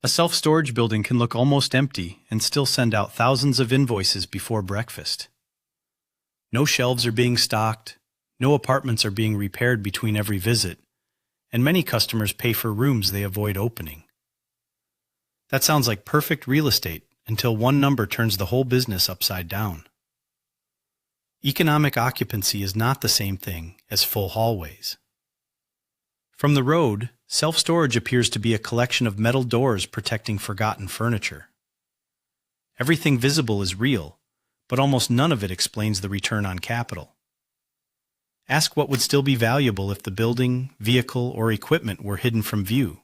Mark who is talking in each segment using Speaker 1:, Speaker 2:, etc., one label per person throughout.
Speaker 1: A self-storage building can look almost empty and still send out thousands of invoices before breakfast. No shelves are being stocked, no apartments are being repaired between every visit, and many customers pay for rooms they avoid opening. That sounds like perfect real estate until one number turns the whole business upside down. Economic occupancy is not the same thing as full hallways. From the road, self-storage appears to be a collection of metal doors protecting forgotten furniture. Everything visible is real, but almost none of it explains the return on capital. Ask what would still be valuable if the building, vehicle, or equipment were hidden from view.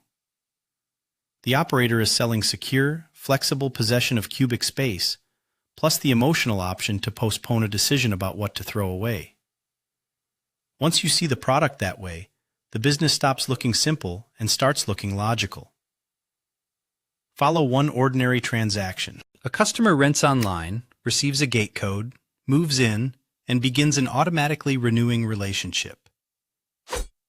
Speaker 1: The operator is selling secure, flexible possession of cubic space, plus the emotional option to postpone a decision about what to throw away. Once you see the product that way, the business stops looking simple and starts looking logical. Follow one ordinary transaction. A customer rents online, receives a gate code, moves in, and begins an automatically renewing relationship.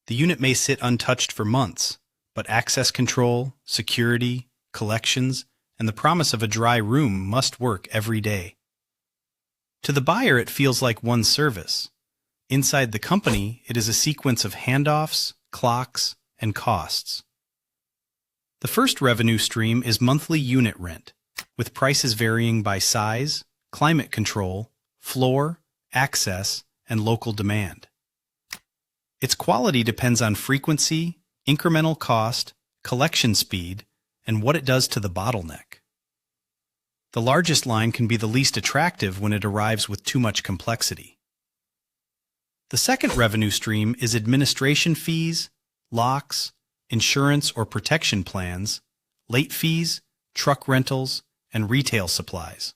Speaker 1: The unit may sit untouched for months, but access control, security, collections, and the promise of a dry room must work every day. To the buyer, it feels like one service. Inside the company, it is a sequence of handoffs, clocks, and costs. The first revenue stream is monthly unit rent, with prices varying by size, climate control, floor, access, and local demand. Its quality depends on frequency, incremental cost, collection speed, and what it does to the bottleneck. The largest line can be the least attractive when it arrives with too much complexity. The second revenue stream is administration fees, locks, insurance or protection plans, late fees, truck rentals, and retail supplies.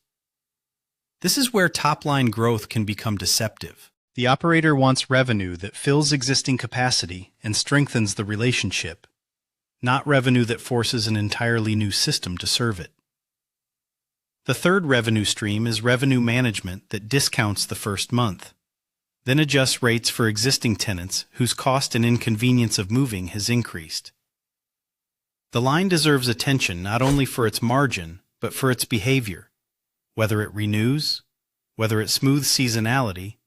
Speaker 1: This is where top-line growth can become deceptive. The operator wants revenue that fills existing capacity and strengthens the relationship, not revenue that forces an entirely new system to serve it. The third revenue stream is revenue management that discounts the first month, then adjusts rates for existing tenants whose cost and inconvenience of moving has increased. The line deserves attention not only for its margin, but for its behavior, whether it renews, whether it smooths seasonality,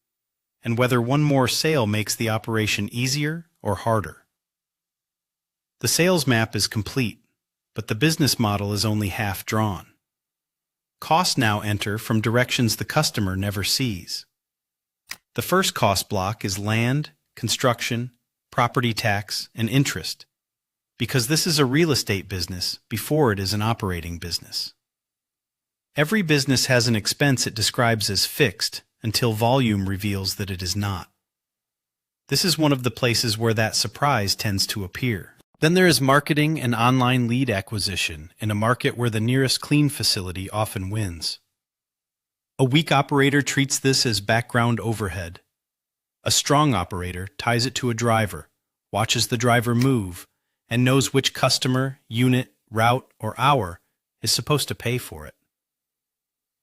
Speaker 1: and whether one more sale makes the operation easier or harder. The sales map is complete, but the business model is only half drawn. Costs now enter from directions the customer never sees. The first cost block is land, construction, property tax, and interest, because this is a real estate business before it is an operating business. Every business has an expense it describes as fixed until volume reveals that it is not. This is one of the places where that surprise tends to appear. Then there is marketing and online lead acquisition in a market where the nearest clean facility often wins. A weak operator treats this as background overhead. A strong operator ties it to a driver, watches the driver move, and knows which customer, unit, route, or hour is supposed to pay for it.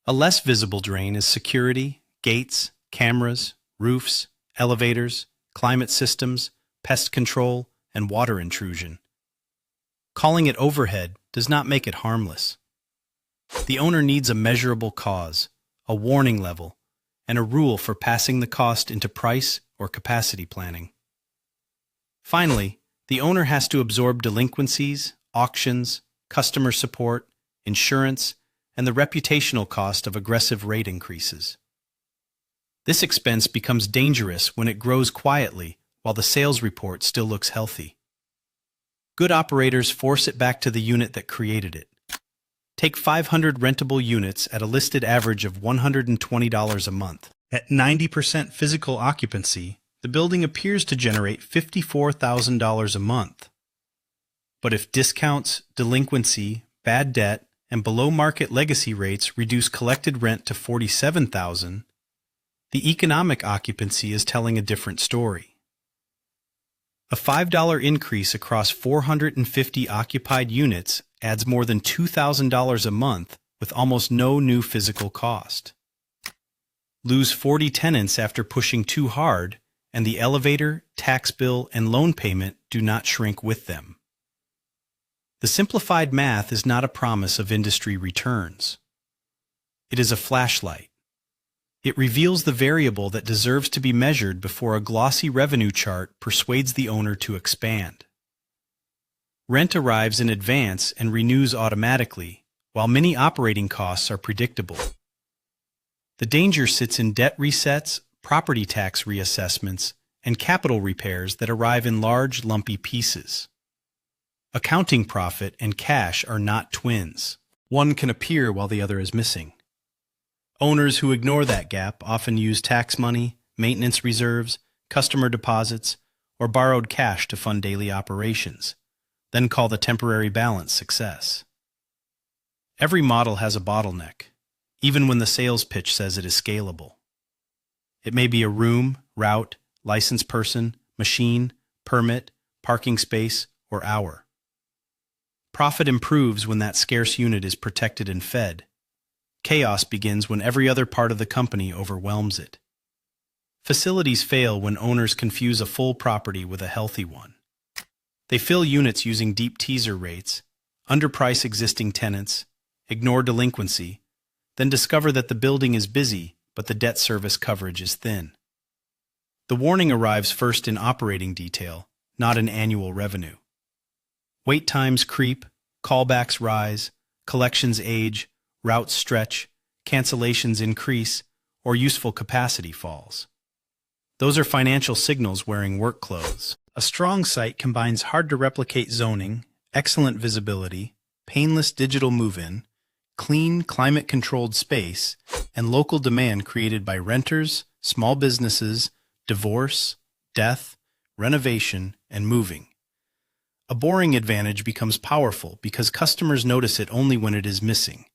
Speaker 1: A less visible drain is security, gates, cameras, roofs, elevators, climate systems, pest control, and water intrusion. Calling it overhead does not make it harmless. The owner needs a measurable cause, a warning level, and a rule for passing the cost into price or capacity planning. Finally, the owner has to absorb delinquencies, auctions, customer support, insurance, and the reputational cost of aggressive rate increases. This expense becomes dangerous when it grows quietly while the sales report still looks healthy. Good operators force it back to the unit that created it. Take 500 rentable units at a listed average of $120 a month. At 90% physical occupancy, the building appears to generate $54,000 a month. But if discounts, delinquency, bad debt, and below-market legacy rates reduce collected rent to $47,000, the economic occupancy is telling a different story. A $5 increase across 450 occupied units adds more than $2,000 a month with almost no new physical cost. Lose 40 tenants after pushing too hard, and the elevator, tax bill, and loan payment do not shrink with them. The simplified math is not a promise of industry returns. It is a flashlight. It reveals the variable that deserves to be measured before a glossy revenue chart persuades the owner to expand. Rent arrives in advance and renews automatically, while many operating costs are predictable. The danger sits in debt resets, property tax reassessments, and capital repairs that arrive in large, lumpy pieces. Accounting profit and cash are not twins. One can appear while the other is missing. Owners who ignore that gap often use tax money, maintenance reserves, customer deposits, or borrowed cash to fund daily operations, then call the temporary balance success. Every model has a bottleneck, even when the sales pitch says it is scalable. It may be a room, route, licensed person, machine, permit, parking space, or hour. Profit improves when that scarce unit is protected and fed. Chaos begins when every other part of the company overwhelms it. Facilities fail when owners confuse a full property with a healthy one. They fill units using deep teaser rates, underprice existing tenants, ignore delinquency, then discover that the building is busy but the debt service coverage is thin. The warning arrives first in operating detail, not in annual revenue. Wait times creep, callbacks rise, collections age, routes stretch, cancellations increase, or useful capacity falls. Those are financial signals wearing work clothes. A strong site combines hard-to-replicate zoning, excellent visibility, painless digital move-in, clean, climate-controlled space, and local demand created by renters, small businesses, divorce, death, renovation, and moving. A boring advantage becomes powerful because customers notice it only when it is missing.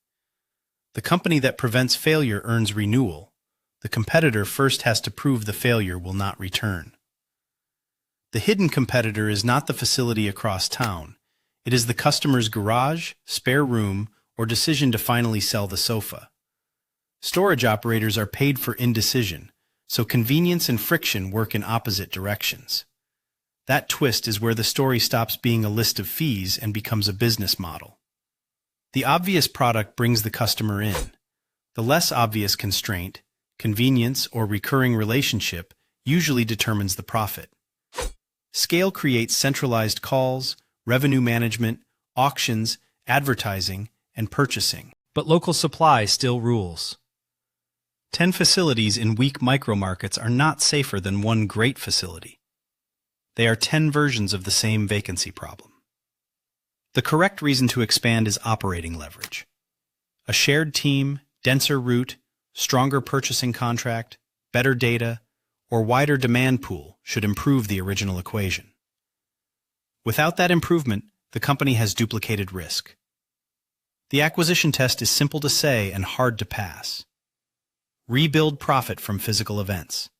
Speaker 1: The company that prevents failure earns renewal. The competitor first has to prove the failure will not return. The hidden competitor is not the facility across town. It is the customer's garage, spare room, or decision to finally sell the sofa. Storage operators are paid for indecision, so convenience and friction work in opposite directions. That twist is where the story stops being a list of fees and becomes a business model. The obvious product brings the customer in. The less obvious constraint, convenience, or recurring relationship usually determines the profit. Scale creates centralized calls, revenue management, auctions, advertising, and purchasing. But local supply still rules. 10 facilities in weak micromarkets are not safer than one great facility. They are 10 versions of the same vacancy problem. The correct reason to expand is operating leverage. A shared team, denser route, stronger purchasing contract, better data, or wider demand pool should improve the original equation. Without that improvement, the company has duplicated risk. The acquisition test is simple to say and hard to pass. Rebuild profit from physical events.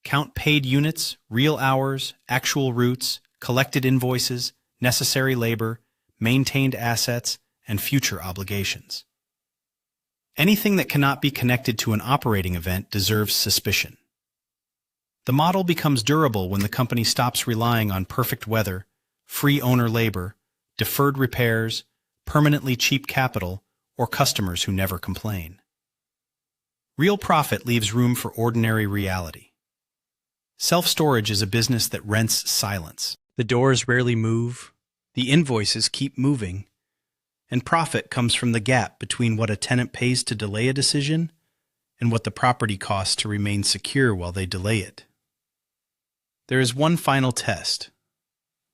Speaker 1: Count paid units, real hours, actual routes, collected invoices, necessary labor, maintained assets, and future obligations. Anything that cannot be connected to an operating event deserves suspicion. The model becomes durable when the company stops relying on perfect weather, free owner labor, deferred repairs, permanently cheap capital, or customers who never complain. Real profit leaves room for ordinary reality. Self-storage is a business that rents silence. The doors rarely move, the invoices keep moving, and profit comes from the gap between what a tenant pays to delay a decision and what the property costs to remain secure while they delay it. There is one final test.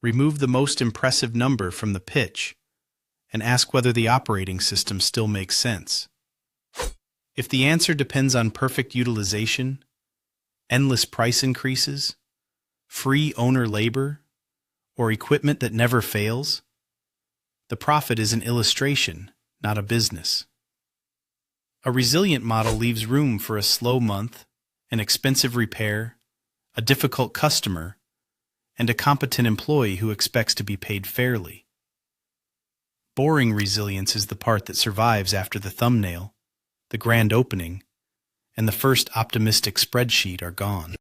Speaker 1: Remove the most impressive number from the pitch and ask whether the operating system still makes sense. If the answer depends on perfect utilization, endless price increases, free owner labor, or equipment that never fails, the profit is an illustration, not a business. A resilient model leaves room for a slow month, an expensive repair, a difficult customer, and a competent employee who expects to be paid fairly. Boring resilience is the part that survives after the thumbnail, the grand opening, and the first optimistic spreadsheet are gone.